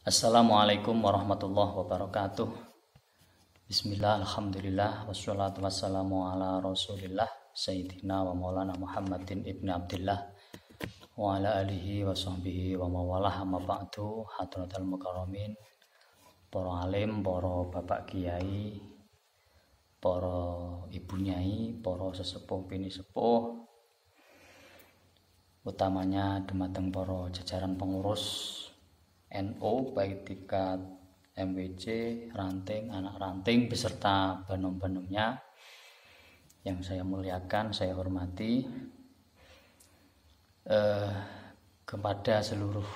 Assalamualaikum warahmatullahi wabarakatuh. Bismillah, alhamdulillah, wassalatu wassalamu ala rasulillah Sayyidina wa maulana Muhammadin ibni Abdillah wa ala alihi wa sahbihi wa mawalah amma ba'du. Hadratal mukarramin, para alim, para bapak kiai, para ibu nyai, para sesepuh bini sepuh, utamanya dumateng para jajaran pengurus NU baik tingkat MWC, ranting, anak ranting beserta banom-banomnya yang saya muliakan, saya hormati, kepada seluruh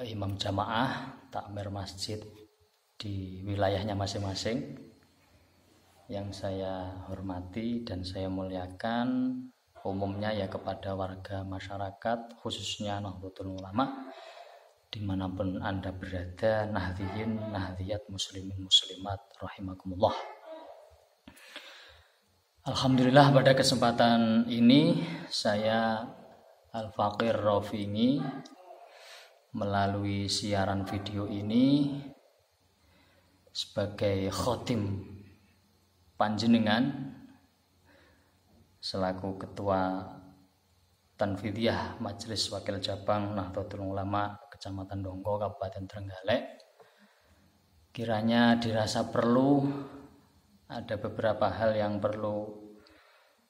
imam jamaah takmir masjid di wilayahnya masing-masing yang saya hormati dan saya muliakan, umumnya ya kepada warga masyarakat khususnya Nahdlatul Ulama dimanapun Anda berada, nahdiyin, nahdiyat, muslimin, muslimat, rahimakumullah. Alhamdulillah pada kesempatan ini saya Al-Faqir Raufini melalui siaran video ini sebagai khotim panjenengan selaku ketua Tanfidiyah Majelis Wakil Cabang Nahdlatul Ulama Kecamatan Dongko Kabupaten Trenggalek, kiranya dirasa perlu ada beberapa hal yang perlu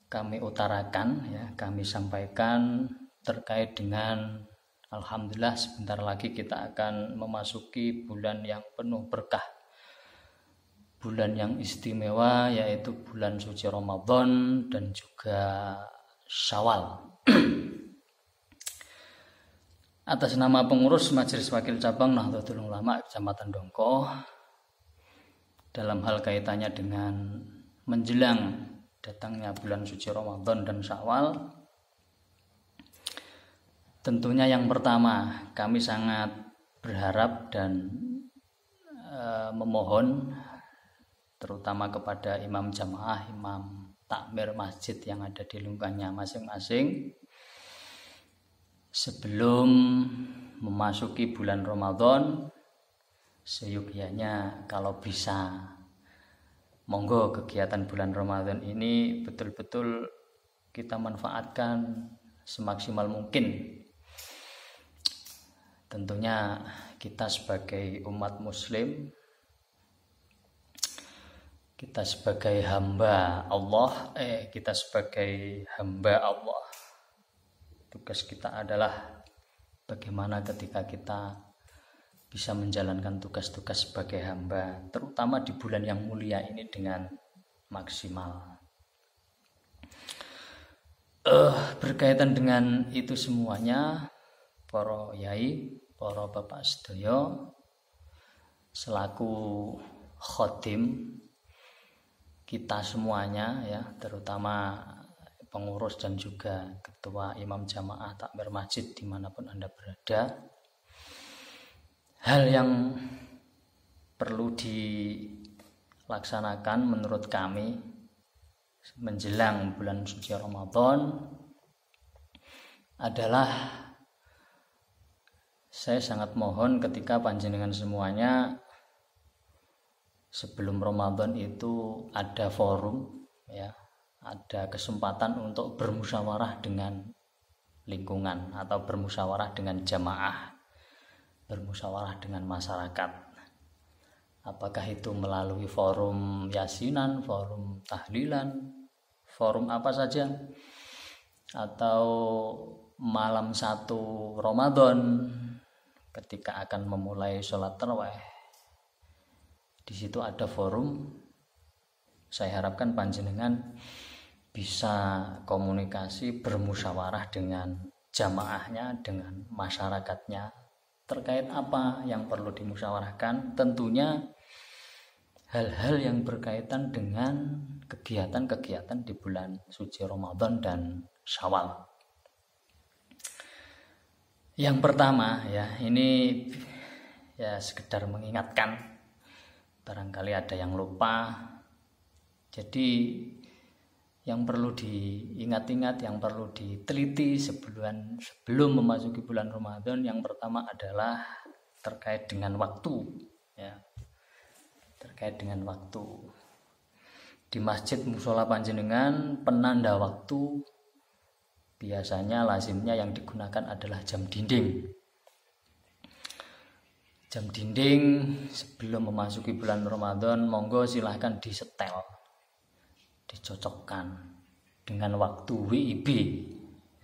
kami utarakan, ya, kami sampaikan terkait dengan alhamdulillah sebentar lagi kita akan memasuki bulan yang penuh berkah, bulan yang istimewa, yaitu bulan suci Ramadan dan juga Syawal. Atas nama pengurus Majelis Wakil Cabang Nahdlatul Ulama Kecamatan Dongko, dalam hal kaitannya dengan menjelang datangnya bulan suci Ramadan dan Syawal, tentunya yang pertama kami sangat berharap dan memohon terutama kepada imam jamaah, imam takmir masjid yang ada di lingkungannya masing-masing, sebelum memasuki bulan Ramadan seyogyanya kalau bisa monggo kegiatan bulan Ramadan ini betul-betul kita manfaatkan semaksimal mungkin. Tentunya kita sebagai umat muslim, kita sebagai hamba Allah, kita sebagai hamba Allah, tugas kita adalah bagaimana ketika kita bisa menjalankan tugas-tugas sebagai hamba, terutama di bulan yang mulia ini dengan maksimal. Berkaitan dengan itu semuanya, para yai, para bapak sedaya, selaku khotim kita semuanya, ya, terutama pengurus dan juga ketua imam jamaah takmir masjid dimanapun Anda berada, hal yang perlu dilaksanakan menurut kami menjelang bulan suci Ramadan adalah, saya sangat mohon ketika panjenengan semuanya sebelum Ramadan itu ada forum, ya, ada kesempatan untuk bermusyawarah dengan lingkungan atau bermusyawarah dengan jamaah, bermusyawarah dengan masyarakat. Apakah itu melalui forum yasinan, forum tahlilan, forum apa saja, atau malam 1 Ramadan ketika akan memulai sholat tarawih, di situ ada forum. Saya harapkan panjenengan bisa komunikasi, bermusyawarah dengan jamaahnya, dengan masyarakatnya terkait apa yang perlu dimusyawarahkan. Tentunya hal-hal yang berkaitan dengan kegiatan-kegiatan di bulan suci Ramadan dan Syawal. Yang pertama, ya, ini ya sekedar mengingatkan, barangkali ada yang lupa. Jadi yang perlu diingat-ingat, yang perlu diteliti sebelum memasuki bulan Ramadan, yang pertama adalah terkait dengan waktu ya. Terkait dengan waktu. Di masjid mushola panjenengan penanda waktu biasanya lazimnya yang digunakan adalah jam dinding. Jam dinding sebelum memasuki bulan Ramadan monggo silahkan disetel, dicocokkan dengan waktu WIB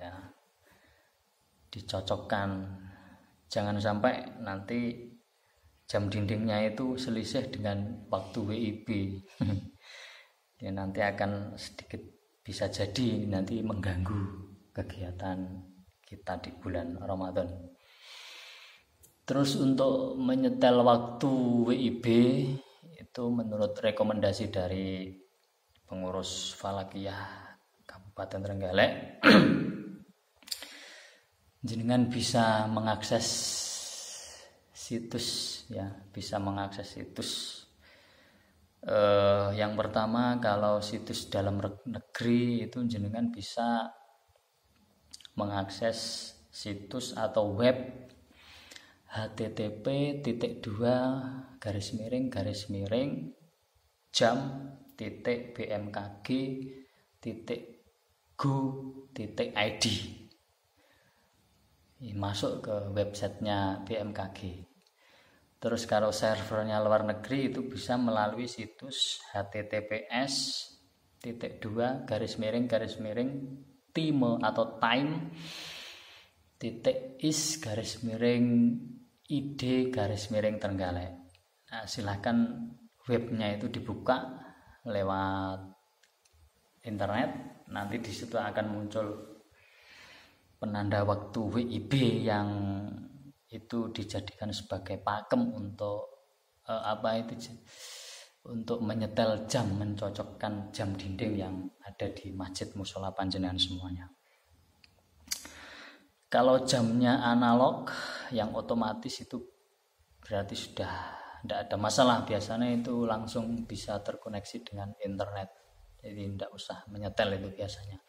ya. Dicocokkan, jangan sampai nanti jam dindingnya itu selisih dengan waktu WIB. Ya, nanti akan sedikit bisa jadi nanti mengganggu kegiatan kita di bulan Ramadan. Terus untuk menyetel waktu WIB itu menurut rekomendasi dari pengurus Falakiyah Kabupaten Trenggalek, jenengan bisa mengakses situs ya, bisa mengakses situs. Yang pertama, kalau situs dalam negeri itu jenengan bisa mengakses situs atau web http://jam.bmkg.go.id. Masuk ke websitenya BMKG. Terus kalau servernya luar negeri itu bisa melalui situs https://time atau time.is/id/Trenggalek. Nah, silahkan webnya itu dibuka lewat internet, nanti di situ akan muncul penanda waktu WIB yang itu dijadikan sebagai pakem untuk untuk menyetel jam, mencocokkan jam dinding yang ada di masjid mushola panjenengan semuanya. Kalau jamnya analog yang otomatis itu berarti sudah tidak ada masalah, biasanya itu langsung bisa terkoneksi dengan internet, jadi tidak usah menyetel itu biasanya.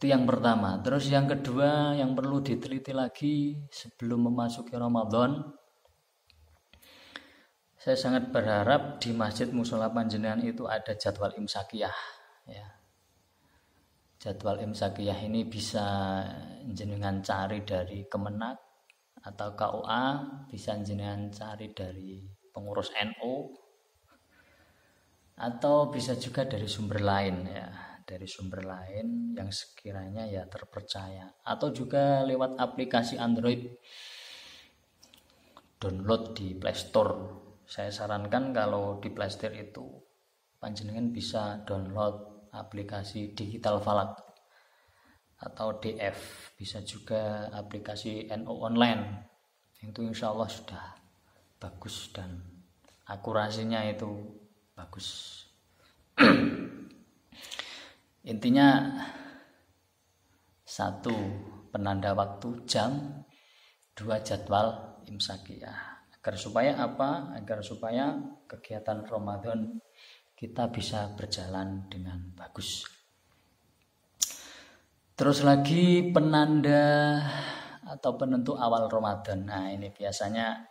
Itu yang pertama. Terus yang kedua yang perlu diteliti lagi sebelum memasuki Ramadan, saya sangat berharap di masjid mushola panjenengan itu ada jadwal imsakiyah ya. Jadwal imsakiyah ini bisa jenengan cari dari Kemenak atau KUA, bisa jenengan cari dari pengurus NU, atau bisa juga dari sumber lain ya, dari sumber lain yang sekiranya ya terpercaya, atau juga lewat aplikasi Android, download di Play Store. Saya sarankan kalau di Play Store itu panjenengan bisa download aplikasi Digital Falak atau DF, bisa juga aplikasi NU Online. Itu insya Allah sudah bagus dan akurasinya itu bagus. Intinya satu, penanda waktu jam, dua, jadwal imsakiyah. Agar supaya apa? Agar supaya kegiatan Ramadan kita bisa berjalan dengan bagus. Terus lagi penanda atau penentu awal Ramadan. Nah, ini biasanya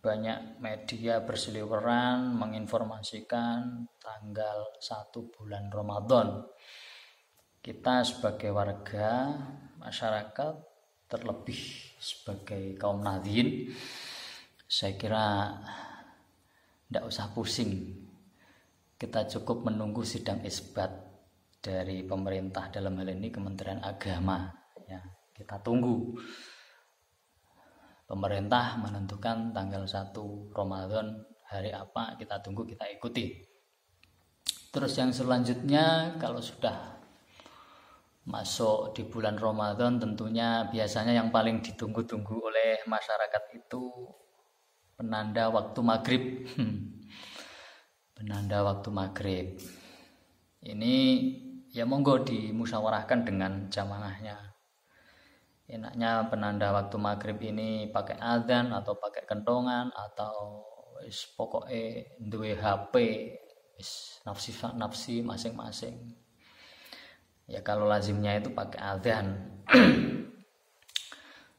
banyak media berseliweran menginformasikan tanggal 1 bulan Ramadan. Kita sebagai warga masyarakat, terlebih sebagai kaum nadhin, saya kira tidak usah pusing. Kita cukup menunggu sidang isbat dari pemerintah, dalam hal ini Kementerian Agama ya. Kita tunggu pemerintah menentukan tanggal 1 Ramadan hari apa, kita tunggu, kita ikuti. Terus yang selanjutnya, kalau sudah masuk di bulan Ramadan, tentunya biasanya yang paling ditunggu-tunggu oleh masyarakat itu penanda waktu maghrib. Penanda waktu maghrib ini ya monggo dimusyawarahkan dengan jamaahnya. Enaknya penanda waktu maghrib ini pakai adzan atau pakai kentongan, atau pokoknya duwe HP nafsi masing-masing. Ya kalau lazimnya itu pakai adzan.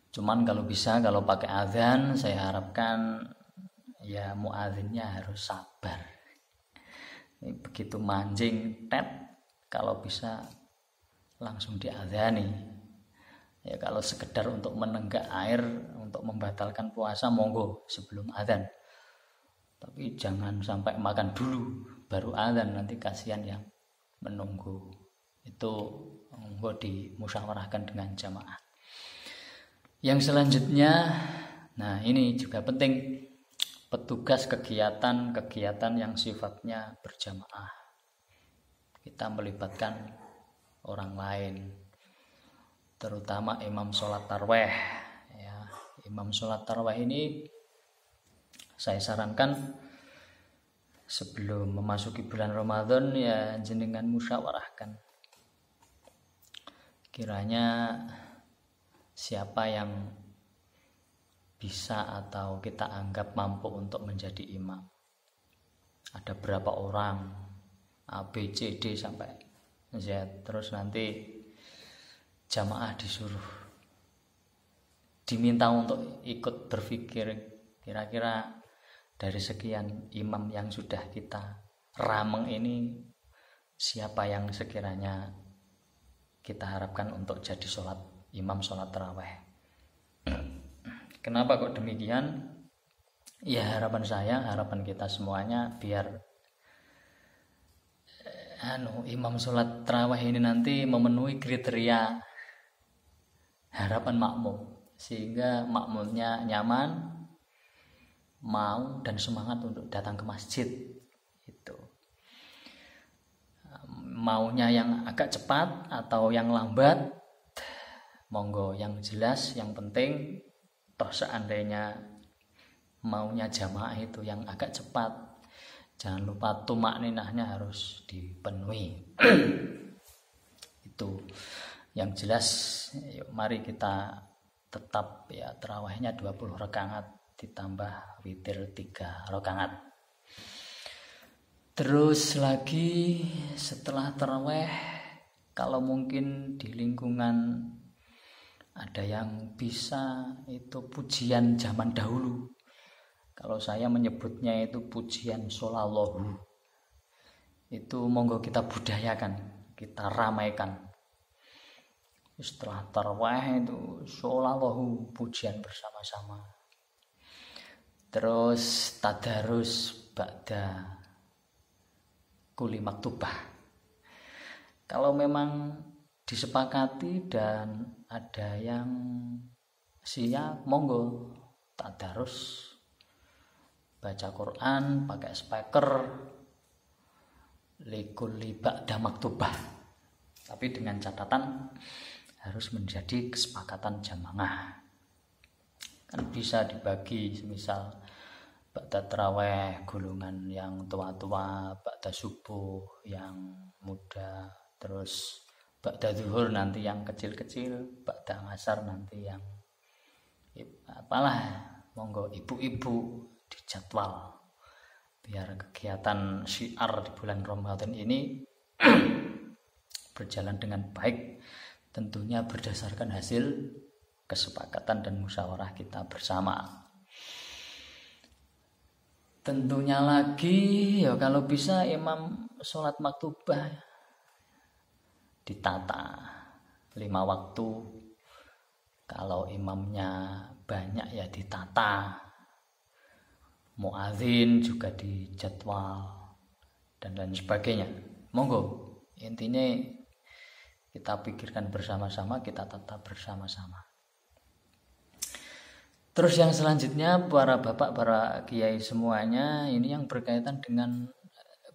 Cuman kalau bisa, kalau pakai azan, saya harapkan ya muadzinnya harus sabar. Begitu mancing tet, kalau bisa langsung diadzani. Ya kalau sekedar untuk menenggak air, untuk membatalkan puasa, monggo sebelum azan. Tapi jangan sampai makan dulu baru azan, nanti kasihan yang menunggu. Itu monggo dimusyawarahkan dengan jamaah. Yang selanjutnya, nah ini juga penting, petugas kegiatan yang sifatnya berjamaah. Kita melibatkan orang lain, terutama imam sholat tarawih. Ya, imam sholat tarawih ini saya sarankan sebelum memasuki bulan Ramadan ya jenengan musyawarahkan. Kiranya siapa yang bisa atau kita anggap mampu untuk menjadi imam. Ada berapa orang, A, B, C, D sampai Z. Terus nanti jamaah disuruh, diminta untuk ikut berpikir kira-kira dari sekian imam yang sudah kita rameng ini, siapa yang sekiranya kita harapkan untuk jadi imam sholat tarawih. Kenapa kok demikian? Ya harapan saya, harapan kita semuanya biar imam sholat tarawih ini nanti memenuhi kriteria harapan makmum, sehingga makmumnya nyaman, mau dan semangat untuk datang ke masjid. Itu maunya yang agak cepat atau yang lambat, monggo, yang jelas, yang penting toh seandainya maunya jamaah itu yang agak cepat, jangan lupa tumak ninahnya harus dipenuhi. Itu yang jelas. Yuk mari kita tetap ya tarawihnya 20 rakaat ditambah witir 3 rakaat. Terus lagi setelah tarawih, kalau mungkin di lingkungan ada yang bisa itu pujian zaman dahulu. Kalau saya menyebutnya itu pujian sholallahu. Itu monggo kita budayakan, kita ramaikan. Setelah tarawih itu sholallahu, pujian bersama-sama. Terus tadarus ba'da kuli maktubah. Kalau memang disepakati dan ada yang siap, monggo tadarus baca Quran pakai speaker likuli ba'da maktubah. Tapi dengan catatan harus menjadi kesepakatan jamaah. Kan bisa dibagi, misal ba'da tarawih golongan yang tua-tua, ba'da subuh yang muda, terus ba'da zuhur nanti yang kecil-kecil, ba'da ngasar nanti yang apalah, monggo ibu-ibu dijadwal biar kegiatan syiar di bulan Ramadan ini berjalan dengan baik, tentunya berdasarkan hasil kesepakatan dan musyawarah kita bersama. Tentunya lagi ya kalau bisa imam sholat maktubah ditata 5 waktu. Kalau imamnya banyak ya ditata, muadzin juga dijadwal dan lain sebagainya. Monggo, intinya kita pikirkan bersama-sama, kita tata bersama-sama. Terus yang selanjutnya, para bapak, para kiai semuanya, ini yang berkaitan dengan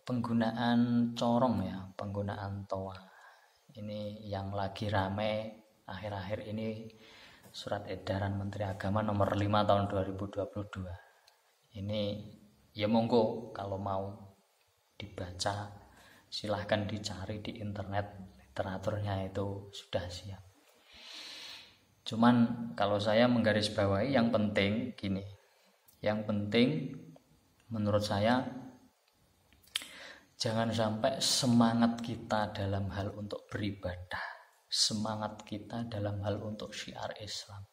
penggunaan corong ya, penggunaan toa. Ini yang lagi rame akhir-akhir ini, surat edaran Menteri Agama nomor 5 tahun 2022. Ini ya monggo kalau mau dibaca silahkan dicari di internet, literaturnya itu sudah siap. Cuman kalau saya menggarisbawahi yang penting gini, yang penting menurut saya jangan sampai semangat kita dalam hal untuk beribadah, semangat kita dalam hal untuk syiar Islam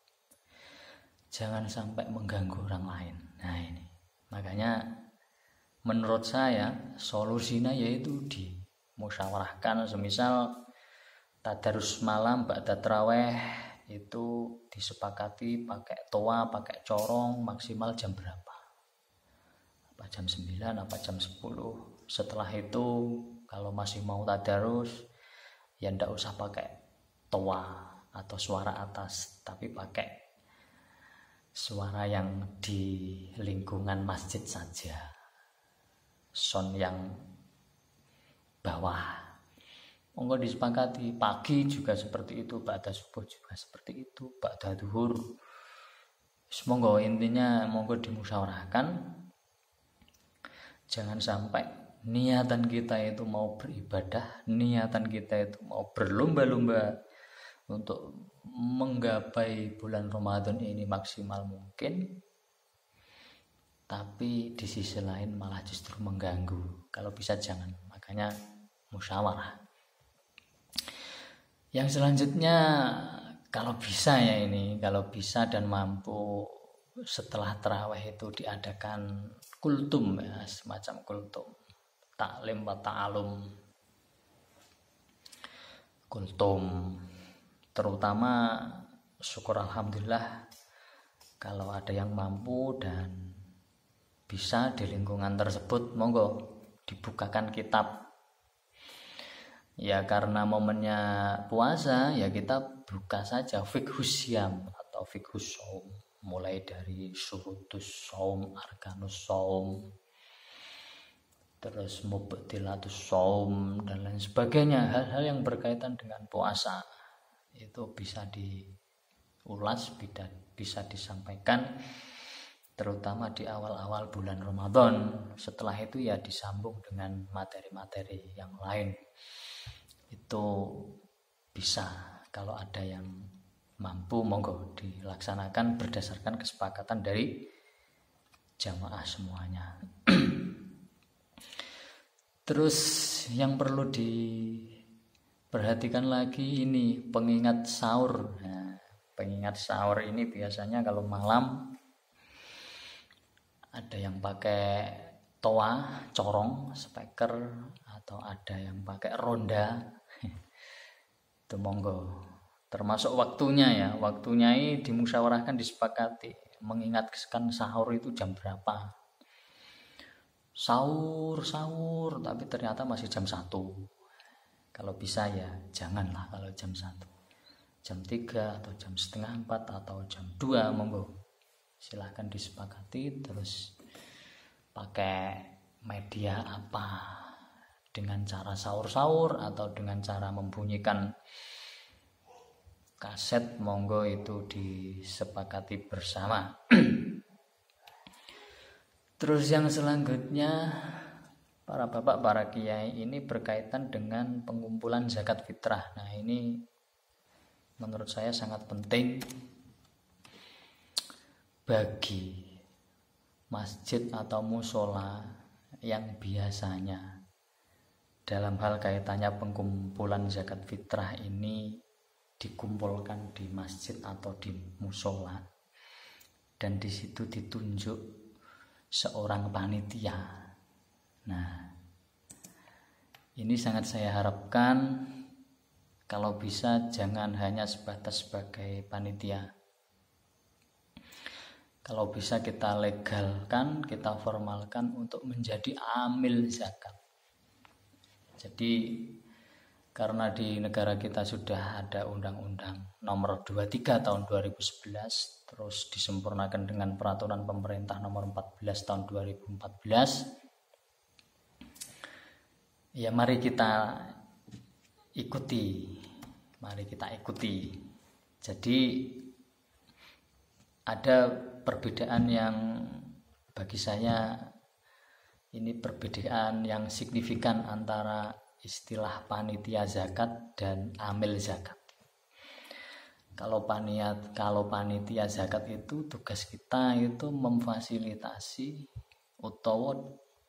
jangan sampai mengganggu orang lain. Nah ini, makanya menurut saya solusinya yaitu dimusyawarahkan. Semisal tadarus malam ba'da taraweh itu disepakati pakai toa, pakai corong, maksimal jam berapa? Apa jam 9, apa jam 10? Setelah itu kalau masih mau tadarus ya ndak usah pakai toa atau suara atas, tapi pakai suara yang di lingkungan masjid saja, sound yang bawah. Monggo disepakati, pagi juga seperti itu, ba'da subuh juga seperti itu, ba'da duhur. Monggo, intinya monggo dimusyawarahkan. Jangan sampai niatan kita itu mau beribadah, niatan kita itu mau berlomba-lomba untuk menggapai bulan Ramadan ini maksimal mungkin, tapi di sisi lain malah justru mengganggu. Kalau bisa jangan, makanya musyawarah. Yang selanjutnya, kalau bisa ya ini, kalau bisa dan mampu setelah tarawih itu diadakan kultum ya, semacam kultum, taklim wa ta'alum. Kultum terutama syukur alhamdulillah kalau ada yang mampu dan bisa di lingkungan tersebut, monggo dibukakan kitab. Ya karena momennya puasa ya kita buka saja fiqhus syam atau fiqhus shaum, mulai dari syurutus shaum, arkanus shaum, terus mubtilatus shaum dan lain sebagainya. Hal-hal yang berkaitan dengan puasa itu bisa diulas, bisa disampaikan terutama di awal-awal bulan Ramadan. Setelah itu ya disambung dengan materi-materi yang lain. Itu bisa kalau ada yang mampu, monggo dilaksanakan berdasarkan kesepakatan dari jamaah semuanya. Terus yang perlu diperhatikan lagi ini pengingat sahur. Nah, pengingat sahur ini biasanya kalau malam ada yang pakai toa, corong, speaker, atau ada yang pakai ronda. Itu monggo. Termasuk waktunya ini dimusyawarahkan, disepakati. Mengingatkan sahur itu jam berapa. Sahur, tapi ternyata masih jam 1. Kalau bisa ya janganlah kalau jam 1. Jam 3 atau jam setengah 4 atau jam 2 monggo. Silahkan disepakati, terus pakai media apa, dengan cara sahur-sahur atau dengan cara membunyikan kaset, monggo itu disepakati bersama. Terus yang selanjutnya, para bapak, para kiai ini berkaitan dengan pengumpulan zakat fitrah. Nah ini menurut saya sangat penting bagi masjid atau musola yang biasanya dalam hal kaitannya pengumpulan zakat fitrah ini dikumpulkan di masjid atau di musola, dan di situ ditunjuk seorang panitia. Nah, ini sangat saya harapkan kalau bisa jangan hanya sebatas sebagai panitia. Kalau bisa kita legalkan, kita formalkan untuk menjadi amil zakat. Jadi karena di negara kita sudah ada Undang-Undang Nomor 23 tahun 2011, terus disempurnakan dengan Peraturan Pemerintah Nomor 14 tahun 2014. Ya mari kita ikuti. Jadi ada perbedaan yang bagi saya ini perbedaan yang signifikan antara istilah panitia zakat dan amil zakat. Kalau panitia zakat itu tugas kita itu memfasilitasi, atau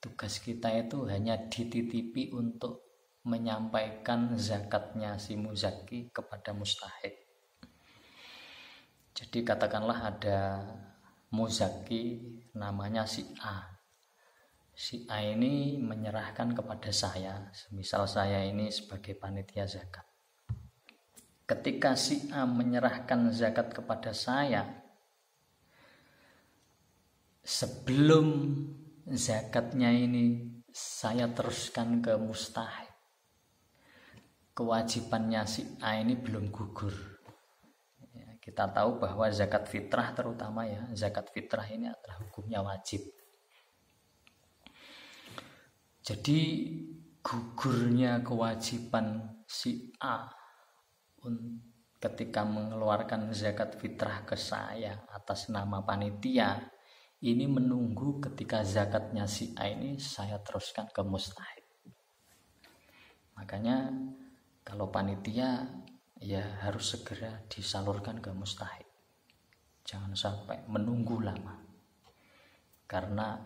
tugas kita itu hanya dititipi untuk menyampaikan zakatnya si muzaki kepada mustahik. Jadi katakanlah ada muzaki namanya si A. Si A ini menyerahkan kepada saya, misal saya ini sebagai panitia zakat. Ketika si A menyerahkan zakat kepada saya, sebelum zakatnya ini saya teruskan ke mustahik, kewajibannya si A ini belum gugur. Kita tahu bahwa zakat fitrah terutama ya, zakat fitrah ini adalah hukumnya wajib. Jadi gugurnya kewajiban si A ketika mengeluarkan zakat fitrah ke saya atas nama panitia ini menunggu ketika zakatnya si A ini saya teruskan ke mustahik. Makanya kalau panitia ya harus segera disalurkan ke mustahik. Jangan sampai menunggu lama. Karena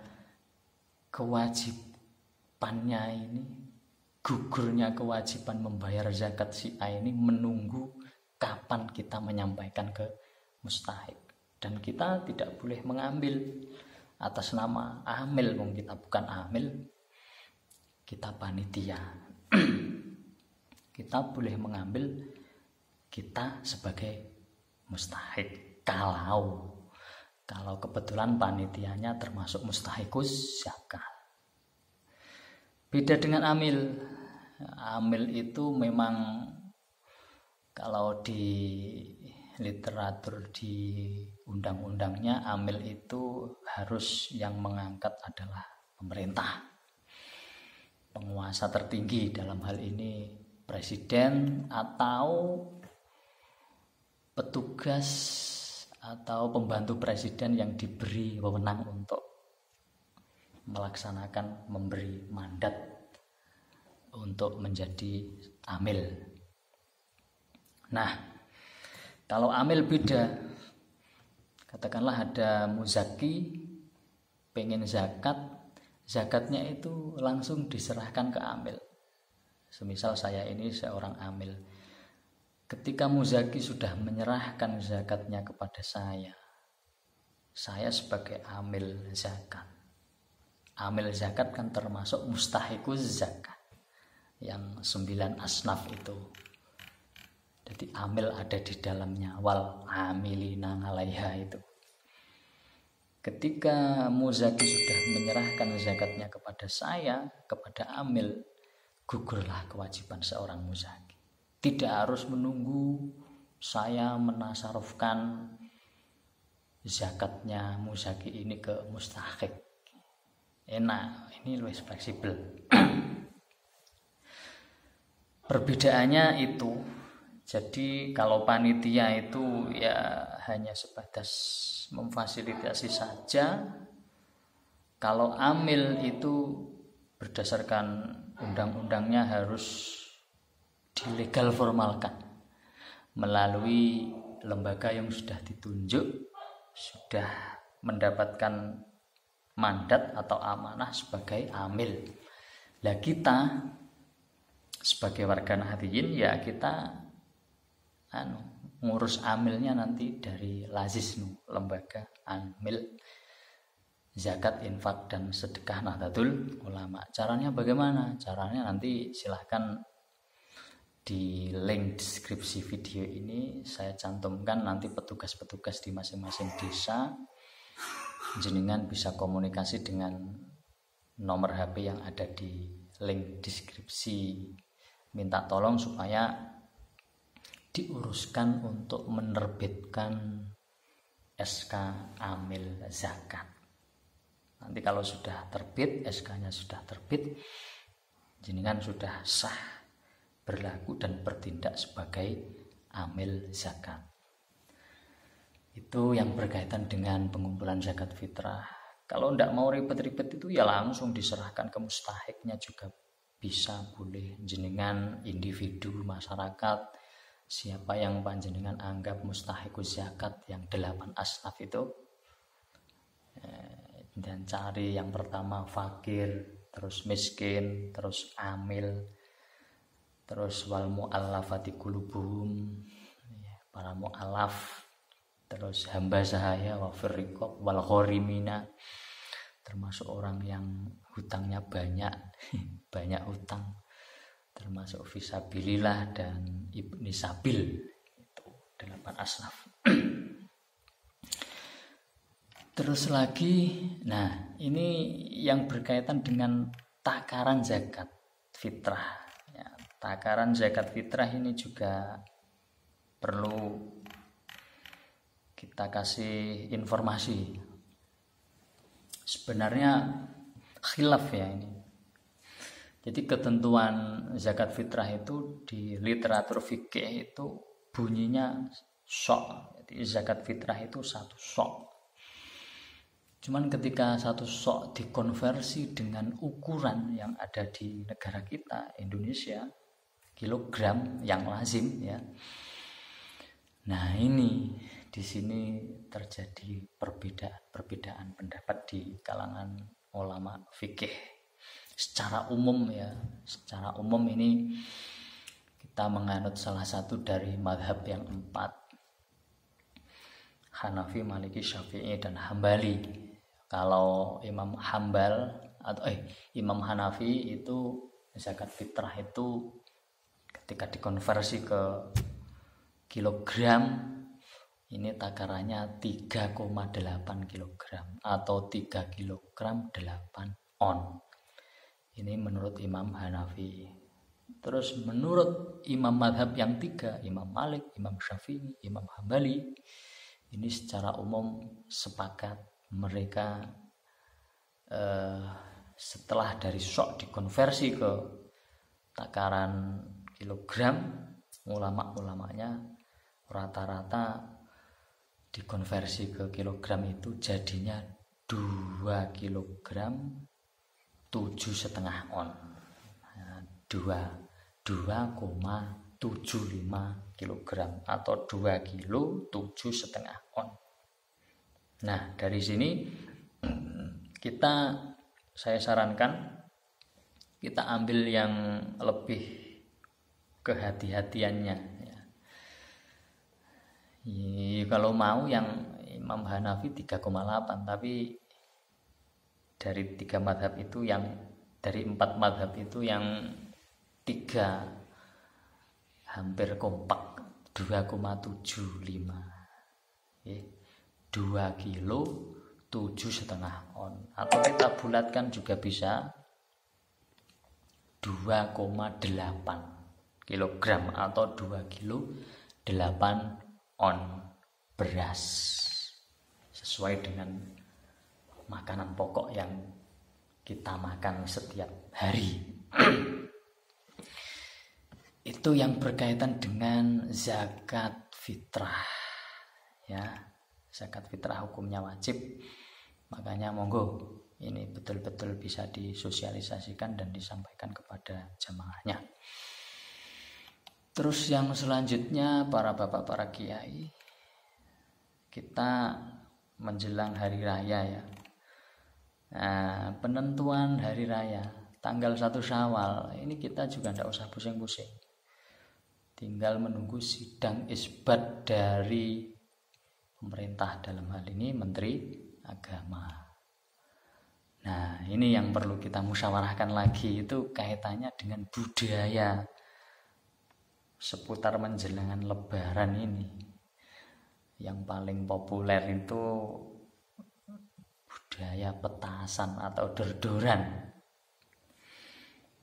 kewajibannya ini, gugurnya kewajiban membayar zakat si A ini menunggu kapan kita menyampaikan ke mustahik. Dan kita tidak boleh mengambil atas nama amil, kita bukan amil, kita panitia. Kita boleh mengambil kita sebagai mustahik kalau kebetulan panitianya termasuk mustahikus zakat. Beda dengan amil. Amil itu memang kalau di literatur di undang-undangnya amil itu harus yang mengangkat adalah pemerintah, penguasa tertinggi, dalam hal ini presiden atau petugas atau pembantu presiden yang diberi wewenang untuk melaksanakan, memberi mandat untuk menjadi amil. Nah, kalau amil beda. Katakanlah ada muzaki pengen zakat, zakatnya itu langsung diserahkan ke amil. Semisal saya ini seorang amil. Ketika muzaki sudah menyerahkan zakatnya kepada saya sebagai amil zakat. Amil zakat kan termasuk mustahikus zakat, yang 9 asnaf itu. Jadi amil ada di dalamnya, wal amilina 'alaiha itu. Ketika muzaki sudah menyerahkan zakatnya kepada saya, kepada amil, gugurlah kewajiban seorang muzaki. Tidak harus menunggu saya menasarufkan zakatnya muzaki ini ke mustahik. Enak, ini lebih fleksibel. Perbedaannya itu, jadi kalau panitia itu ya hanya sebatas memfasilitasi saja. Kalau amil itu berdasarkan undang-undangnya harus dilegal formalkan melalui lembaga yang sudah ditunjuk, sudah mendapatkan mandat atau amanah sebagai amil. Lah kita sebagai warga Nahdliyin ya kita ngurus amilnya nanti dari Lazisnu, lembaga amil zakat, infak dan sedekah Nahdlatul Ulama. Caranya bagaimana? Caranya nanti silahkan di link deskripsi video ini saya cantumkan, nanti petugas-petugas di masing-masing desa jenengan bisa komunikasi dengan nomor HP yang ada di link deskripsi, minta tolong supaya diuruskan untuk menerbitkan SK amil zakat. Nanti kalau sudah terbit, SK-nya sudah terbit, jenengan sudah sah berlaku dan bertindak sebagai amil zakat. Itu yang berkaitan dengan pengumpulan zakat fitrah. Kalau tidak mau ribet-ribet itu ya langsung diserahkan ke mustahiknya juga bisa, boleh. Jenengan individu masyarakat, siapa yang panjenengan anggap mustahikus zakat yang 8 asnaf itu, dan cari yang pertama fakir, terus miskin, terus amil, terus wal mu'allafati qulubuhum, para mu'allaf, terus hamba sahaya wa firriqab wal gharimina, termasuk orang yang hutangnya banyak banyak hutang, termasuk fisabilillah dan ibni sabil. Itu 8 asnaf. Terus lagi, nah ini yang berkaitan dengan takaran zakat fitrah ya. Takaran zakat fitrah ini juga perlu kita kasih informasi. Sebenarnya khilaf ya ini. Jadi ketentuan zakat fitrah itu di literatur fikih itu bunyinya sok. Jadi zakat fitrah itu 1 sok. Cuman ketika 1 sok dikonversi dengan ukuran yang ada di negara kita, Indonesia, kilogram yang lazim ya. Nah, ini di sini terjadi perbedaan pendapat di kalangan ulama fikih. Secara umum ya, secara umum ini kita menganut salah satu dari mazhab yang 4, Hanafi, Maliki, Syafi'i, dan Hambali. Kalau Imam Hambal atau Imam Hanafi itu zakat fitrah itu ketika dikonversi ke kilogram ini takarannya 3,8 kilogram atau 3 kilogram 8 on. Ini menurut Imam Hanafi. Terus menurut imam madhab yang 3, Imam Malik, Imam Syafi'i, Imam Hambali, ini secara umum sepakat mereka setelah dari sok dikonversi ke takaran kilogram, ulama-ulamanya rata-rata dikonversi ke kilogram itu jadinya 2 kilogram 7,5 on. 2,75 kilogram atau 2 kilo 7,5 on. Nah, dari sini saya sarankan kita ambil yang lebih kehati-hatiannya ya. Kalau mau yang Imam Hanafi 3,8, tapi dari 3 madhab itu yang dari 4 madhab itu yang 3 hampir kompak 2,75 ya. 2 kilo 7,5 on, atau kita bulatkan juga bisa 2,8 kilogram atau 2 kilo 8 on beras sesuai dengan makanan pokok yang kita makan setiap hari. Itu yang berkaitan dengan zakat fitrah ya. Zakat fitrah hukumnya wajib, makanya monggo ini betul-betul bisa disosialisasikan dan disampaikan kepada jamaahnya. Terus yang selanjutnya para bapak, para kiai, kita menjelang hari raya ya. Nah, penentuan hari raya tanggal 1 Syawal ini kita juga tidak usah pusing-pusing, tinggal menunggu sidang isbat dari pemerintah, dalam hal ini Menteri Agama. Nah, ini yang perlu kita musyawarahkan lagi, itu kaitannya dengan budaya seputar menjelang Lebaran ini. Yang paling populer itu budaya petasan atau dor-doran.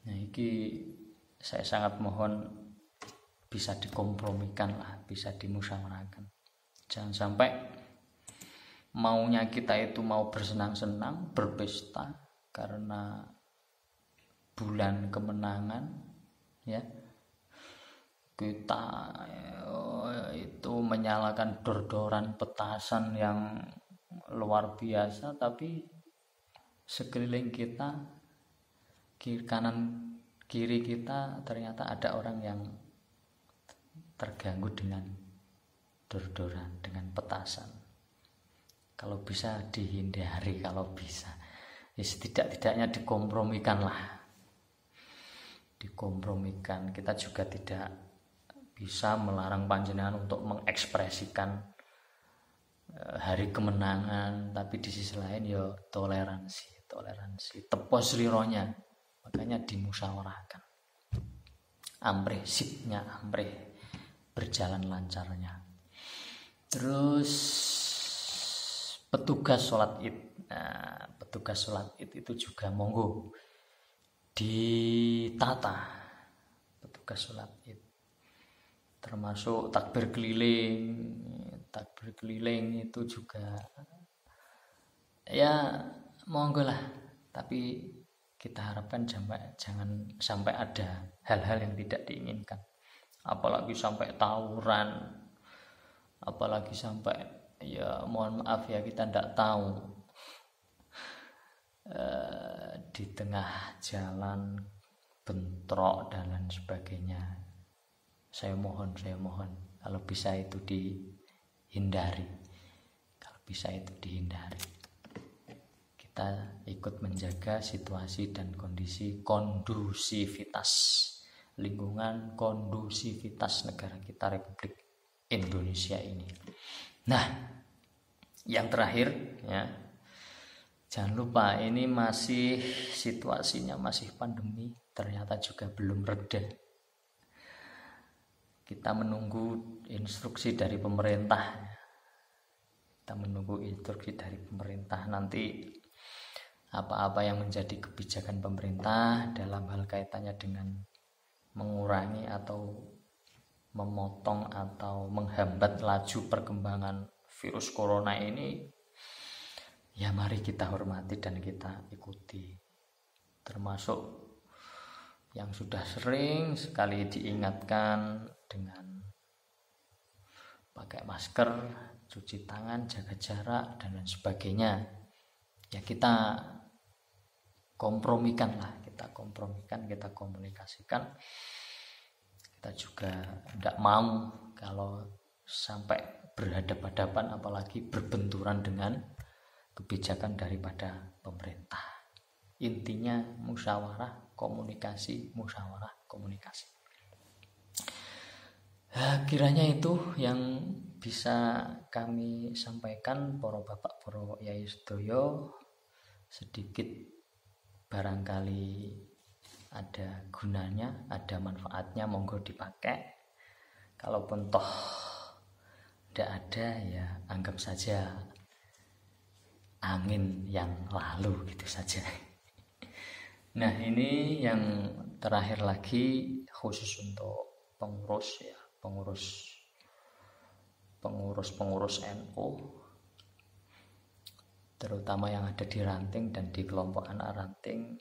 Nah, ini saya sangat mohon bisa dikompromikan lah, bisa dimusyawarahkan. Jangan sampai maunya kita itu mau bersenang-senang, berpesta karena bulan kemenangan ya. Kita itu menyalakan dor-doran petasan yang luar biasa, tapi sekeliling kita, kanan kiri kita ternyata ada orang yang terganggu dengan dor-doran, dengan petasan. Kalau bisa dihindari, kalau bisa ya setidak-tidaknya dikompromikan lah. Dikompromikan. Kita juga tidak bisa melarang panjenengan untuk mengekspresikan hari kemenangan, tapi di sisi lain ya toleransi, tepos lironya, makanya dimusyawarahkan, amrih sipnya, amrih berjalan lancarnya. Terus petugas sholat id, petugas sholat id itu juga monggo ditata, petugas sholat id termasuk takbir keliling itu juga ya monggo lah, tapi kita harapkan jangan sampai ada hal-hal yang tidak diinginkan, apalagi sampai tawuran, apalagi sampai ya mohon maaf ya kita tidak tahu di tengah jalan bentrok dan lain sebagainya. Saya mohon kalau bisa itu dihindari, kita ikut menjaga situasi dan kondisi kondusivitas lingkungan, kondusivitas negara kita Republik Indonesia ini. Nah, yang terakhir ya, jangan lupa ini masih situasinya masih pandemi, ternyata juga belum reda. Kita menunggu instruksi dari pemerintah. Nanti apa-apa yang menjadi kebijakan pemerintah dalam hal kaitannya dengan mengurangi atau memotong atau menghambat laju perkembangan virus corona ini, ya mari kita hormati dan kita ikuti. Termasuk yang sudah sering sekali diingatkan dengan pakai masker, cuci tangan, jaga jarak dan lain sebagainya. Ya kita kompromikan, kita komunikasikan. Kita juga tidak mau kalau sampai berhadapan-hadapan apalagi berbenturan dengan kebijakan daripada pemerintah. Intinya musyawarah komunikasi. Kiranya itu yang bisa kami sampaikan, para bapak, para yai sedoyo. Sedikit barangkali ada gunanya, ada manfaatnya, monggo dipakai. Kalaupun toh tidak ada, ya anggap saja angin yang lalu, gitu saja. Nah, ini yang terakhir lagi khusus untuk pengurus NU, terutama yang ada di ranting dan di kelompok anak ranting.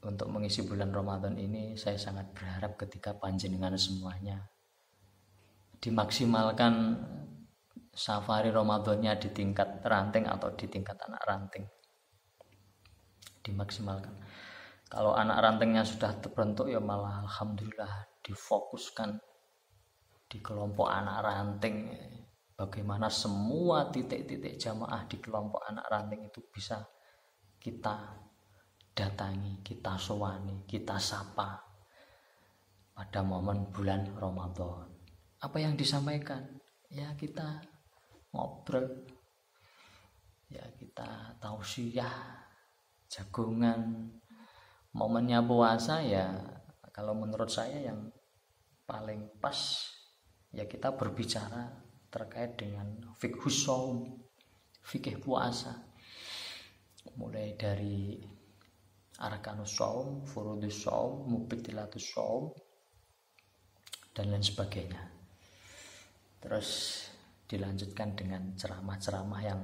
Untuk mengisi bulan Ramadan ini saya sangat berharap ketika panjenengan semuanya dimaksimalkan safari Ramadannya di tingkat ranting atau di tingkat anak ranting, dimaksimalkan. Kalau anak rantingnya sudah terbentuk, ya malah alhamdulillah difokuskan di kelompok anak ranting, bagaimana semua titik-titik jamaah di kelompok anak ranting itu bisa kita datangi, kita sowani, kita sapa pada momen bulan Ramadan. Apa yang disampaikan? Ya kita ngobrol, ya kita tausiah, jagungan. Momennya puasa ya kalau menurut saya yang paling pas ya kita berbicara terkait dengan fiqhus shaum, fikih puasa, mulai dari arkanus shaum, furudus shaum, mubtilatus shaum dan lain sebagainya. Terus dilanjutkan dengan ceramah-ceramah yang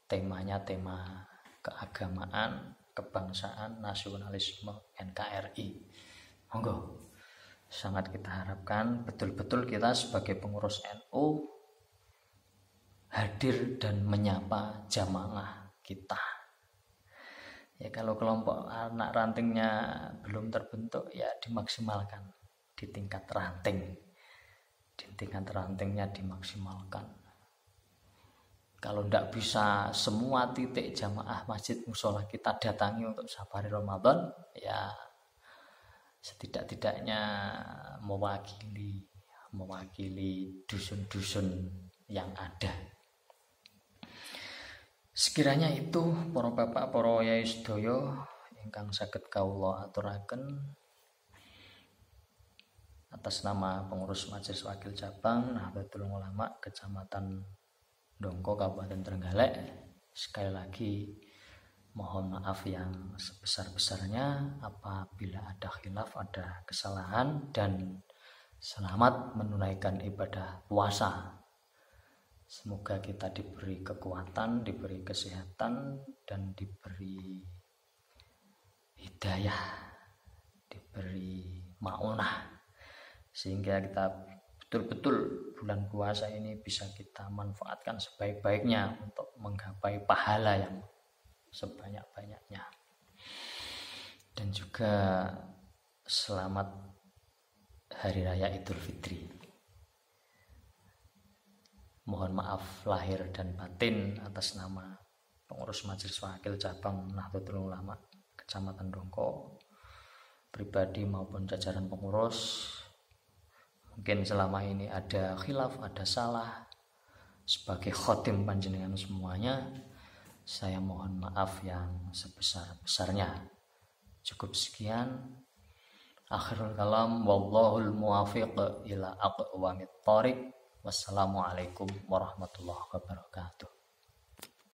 temanya tema keagamaan, kebangsaan, nasionalisme, NKRI. Monggo, sangat kita harapkan betul-betul kita sebagai pengurus NU hadir dan menyapa jamaah kita. Ya kalau kelompok anak rantingnya belum terbentuk, ya dimaksimalkan di tingkat ranting. Di tingkat rantingnya dimaksimalkan. Kalau tidak bisa semua titik jamaah masjid musola kita datangi untuk safari Ramadan, ya setidak-tidaknya mewakili dusun-dusun yang ada. Sekiranya itu para bapak, para yai sedaya ingkang saged kawula aturaken atas nama pengurus Majelis Wakil Cabang Nahdlatul Ulama Kecamatan Dongko Kabupaten Trenggalek, sekali lagi mohon maaf yang sebesar-besarnya apabila ada khilaf, ada kesalahan, dan selamat menunaikan ibadah puasa. Semoga kita diberi kekuatan, diberi kesehatan, dan diberi hidayah, diberi maunah, sehingga kita betul-betul bulan puasa ini bisa kita manfaatkan sebaik-baiknya untuk menggapai pahala yang sebanyak-banyaknya. Dan juga selamat Hari Raya Idul Fitri. Mohon maaf lahir dan batin atas nama pengurus Majelis Wakil Cabang Nahdlatul Ulama Kecamatan Dongko, pribadi maupun jajaran pengurus. Mungkin selama ini ada khilaf, ada salah. Sebagai khotim panjenengan semuanya, saya mohon maaf yang sebesar-besarnya. Cukup sekian. Akhirul kalam, wallahul muwafiq ila aqwamit thoriq. Wassalamualaikum warahmatullahi wabarakatuh.